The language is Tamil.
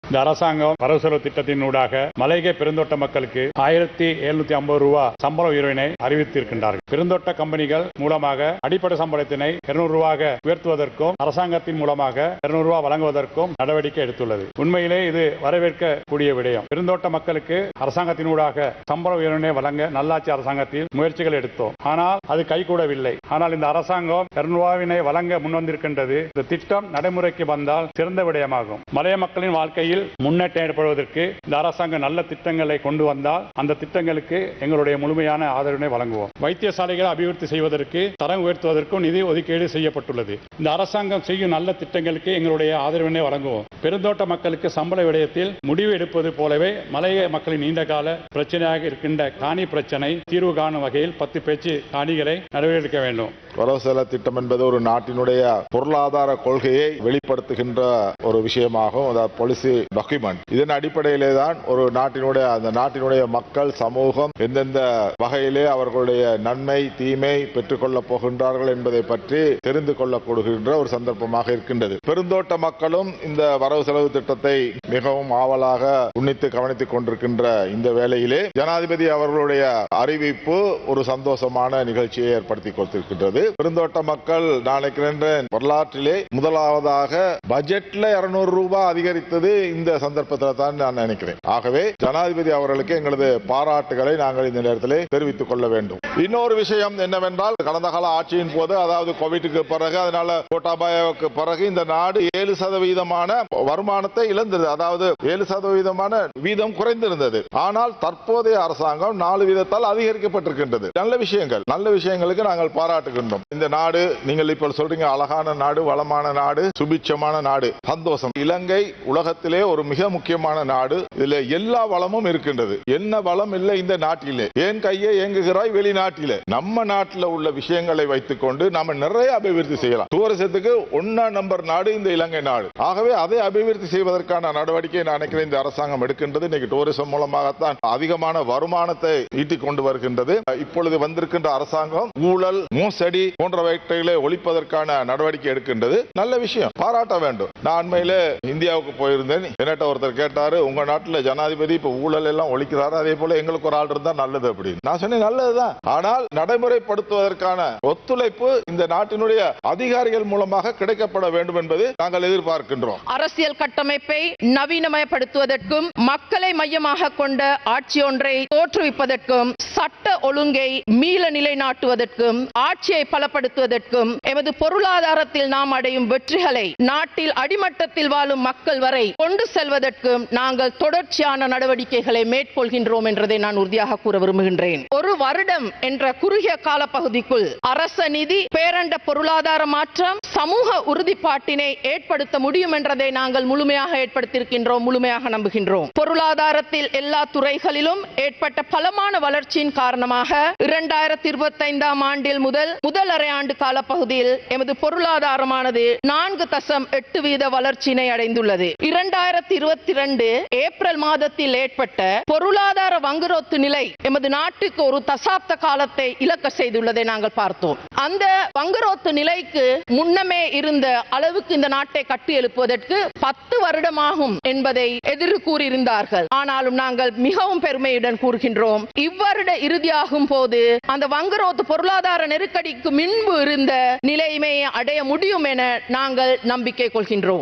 இந்த அரசாங்கம் வரவு செலவு திட்டத்தினூடாக மலையக பெருந்தோட்ட மக்களுக்கு 1750 ரூபாய் சம்பள உயர்வினை அறிவித்திருக்கின்றார்கள். பெருந்தோட்ட கம்பெனிகள் மூலமாக அடிப்படை சம்பளத்தினை 200 ரூபாய் உயர்த்துவதற்கும் அரசாங்கத்தின் மூலமாக 200 ரூபாய் வழங்குவதற்கும் நடவடிக்கை எடுத்துள்ளது. உண்மையிலே இது வரவேற்கக்கூடிய விடயம். பெருந்தோட்ட மக்களுக்கு அரசாங்கத்தினூடாக சம்பள உயர்வினை வழங்க நல்லாட்சி அரசாங்கத்தில் முயற்சிகள் எடுத்தோம். ஆனால் அது கைகூடவில்லை. ஆனால் இந்த அரசாங்கம் 200 ரூபாவினை வழங்க முன்வந்திருக்கின்றது. இந்த திட்டம் நடைமுறைக்கு வந்தால் சிறந்த விடயமாகும். மலைய மக்களின் வாழ்க்கையில் முன்னேற்றம் ஏற்படுவதற்கு இந்த அரசாங்கம் நல்ல திட்டங்களை கொண்டு வந்தால் அந்த திட்டங்களுக்கு எங்களுடைய முழுமையான ஆதரவினை வழங்குவோம். வைத்தியசாலைகளை அபிவிருத்தி செய்வதற்கு தரம் உயர்த்துவதற்கும் நிதி ஒதுக்கீடு செய்யப்பட்டுள்ளது. இந்த அரசாங்கம் செய்யும் நல்ல திட்டங்களுக்கு எங்களுடைய ஆதரவினை வழங்குவோம். பெருந்தோட்ட மக்களுக்கு சம்பள விடயத்தில் முடிவு எடுப்பது போலவே மலைய மக்களின் நீண்டகால பிரச்சனையாக இருக்கின்ற காணி பிரச்சனை தீர்வு காணும் வகையில் 10 பேச்சு காணிகளை நடவடிக்கை எடுக்க வேண்டும். வரவு செலவு திட்டம் என்பது ஒரு நாட்டினுடைய பொருளாதார கொள்கையை வெளிப்படுத்துகின்ற ஒரு விஷயமாகும். அதாவது பாலிசி டாக்குமெண்ட். இதன் அடிப்படையிலே தான் ஒரு அந்த நாட்டினுடைய மக்கள் சமூகம் எந்தெந்த வகையிலே அவர்களுடைய நன்மை தீமை பெற்றுக்கொள்ளப் போகின்றார்கள் என்பதை பற்றி தெரிந்து கொள்ளப்படுகின்ற ஒரு சந்தர்ப்பமாக இருக்கின்றது. பெருந்தோட்ட மக்களும் இந்த வரவு செலவு திட்டத்தை மிகவும் ஆவலாக உன்னித்து கவனித்துக் கொண்டிருக்கின்ற இந்த வேளையிலே ஜனாதிபதி அவர்களுடைய அறிவிப்பு ஒரு சந்தோஷமான நிகழ்ச்சியை ஏற்படுத்தி கொடுத்திருக்கின்றது. பெருந்தோட்ட மக்கள் வரலாற்றிலே முதலாவதாக பட்ஜெட்ல 200 ரூபாய் அதிகரித்தது இந்த சந்தர்ப்பத்தில் தான் நான் நினைக்கிறேன். ஆகவே ஜனாதிபதி அவர்களுக்கு எங்களது பாராட்டுகளை நாங்கள் இந்த நேரத்தில் தெரிவித்துக் கொள்ள வேண்டும். இன்னொரு விஷயம் என்னவென்றால் கடந்த கால ஆட்சியின் போது, அதாவது கோவிட்டுக்கு பிறகு, அதனால கோட்டாபாயவுக்கு பிறகு இந்த நாடு 7% வருமானத்தை இழந்தது. அதாவது 7% வீதம் குறைந்திருந்தது. ஆனால் தற்போதைய அரசாங்கம் 4% அதிகரிக்கப்பட்டிருக்கின்றது. நல்ல விஷயங்களுக்கு நாங்கள் பாராட்டுகின்றோம். இந்த நாடு நீங்கள் இப்ப சொல்றீங்க அழகான நாடு, வளமான நாடு, சுபிட்சமான நாடு, சந்தோஷம். இலங்கை உலகத்திலே ஒரு மிக முக்கியமான நாடு. இதுல எல்லா வளமும் இருக்கின்றது. என்ன வளம் இல்லை இந்த நாட்டிலே? ஏன் கையை ஏங்குகிறாய் வெளிநாட்டிலே? நம்ம நாட்டில் உள்ள விஷயங்களை வைத்துக் கொண்டு நாம நிறைய அபிவிருத்தி செய்யலாம். டூரிசத்துக்கு 1 நம்பர் நாடு இந்த இலங்கை நாடு. ஆகவே அதை அபிவிருத்தி செய்வதற்கான நடவடிக்கை நான் நினைக்கிறேன் இந்த அரசாங்கம் எடுக்கின்றது. இன்னைக்கு டூரிசம் மூலமாகத்தான் அதிகமான வருமானத்தை ஈட்டிக் கொண்டு வருகின்றது. இப்பொழுது வந்திருக்கின்ற அரசாங்கம் ஊழல், மோசடி போன்றவற்றை ஒழிப்பதற்கான நடவடிக்கை எடுக்கின்றது. நல்ல விஷயம், பாராட்ட வேண்டும். நான் அண்மையில இந்தியாவுக்கு போயிருந்தேன். என்னட்ட ஒருத்தர் கேட்டாரு, உங்க நாட்டில் ஜனாதிபதி இப்ப ஊழல் எல்லாம் ஒழிக்கிறாரு, அதே போல எங்களுக்கு ஒரு ஆள் இருந்தா நல்லது அப்படின்னு. நான் சொன்னேன் நல்லதுதான். ஆனால் நடைமுறைப்படுத்துவதற்கான ஒத்துழைப்பு இந்த நாட்டினுடைய அதிகாரிகள் மூலமாக கிடைக்கப்பட வேண்டும் என்பது நாங்கள் எதிர்பார்க்கின்றோம். அரசியல் கட்டமைப்பை நவீனமயப்படுத்துவதற்கும் மக்களை மையமாக கொண்ட ஆட்சி ஒன்றை தோற்றுவிப்பதற்கும் சட்ட ஒழுங்கை மீள நிலைநாட்டுவதற்கும் ஆட்சியை பலப்படுத்துவதற்கும் எமது பொருளாதாரத்தில் நாம் அடையும் வெற்றிகளை நாட்டில் அடிமட்டத்தில் வாழும் மக்கள் வரை கொண்டு செல்வதற்கும் நாங்கள் தொடர்ச்சியான நடவடிக்கைகளை மேற்கொள்கின்றோம் என்றதை நான் உறுதியாக கூற விரும்புகின்றேன். ஒரு வருடம் என்ற குறுகிய காலப்பகுதிக்குள் அரச நிதி, பேரண்ட பொருளாதார மாற்றம், சமூக உறுதிப்பாட்டினை ஏற்படுத்த முடியும் என்றதை நாங்கள் முழுமையாக ஏற்படுத்தியிருக்கின்றோம், முழுமையாக நம்புகின்றோம். பொருளாதாரத்தில் எல்லா துறைகளிலும் ஏற்பட்ட பலமான வளர்ச்சியின் காரணமாக 2025 ஆண்டில் முதல் அரை ஆண்டு காலப்பகுதியில் எமது பொருளாதாரமானது 4.8% வளர்ச்சியினை அடைந்துள்ளது. 2022 ஏப்ரல் மாதத்தில் ஏற்பட்ட பொருளாதார வங்குரோத்து நிலை எமது நாட்டுக்கு ஒரு தசாப்த காலத்தை இழக்க செய்துள்ளதை நாங்கள் பார்த்தோம். அந்த வங்குரோத்து நிலைக்கு முன்னமே இருந்த அளவுக்கு இந்த நாட்டை கட்டி எழுப்புவதற்கு 10 வருடமாகும் என்பதை எதிர் கூறியிருந்தார்கள். ஆனாலும் நாங்கள் மிகவும் பெருமையுடன் கூறுகின்றோம், இவ்வருட இறுதியாகும் போது அந்த வங்குரோத்து பொருளாதார நெருக்கடிக்கு முன்பு இருந்த நிலைமையை அடைய முடியும் என நாங்கள் நம்பிக்கை கொள்கின்றோம்.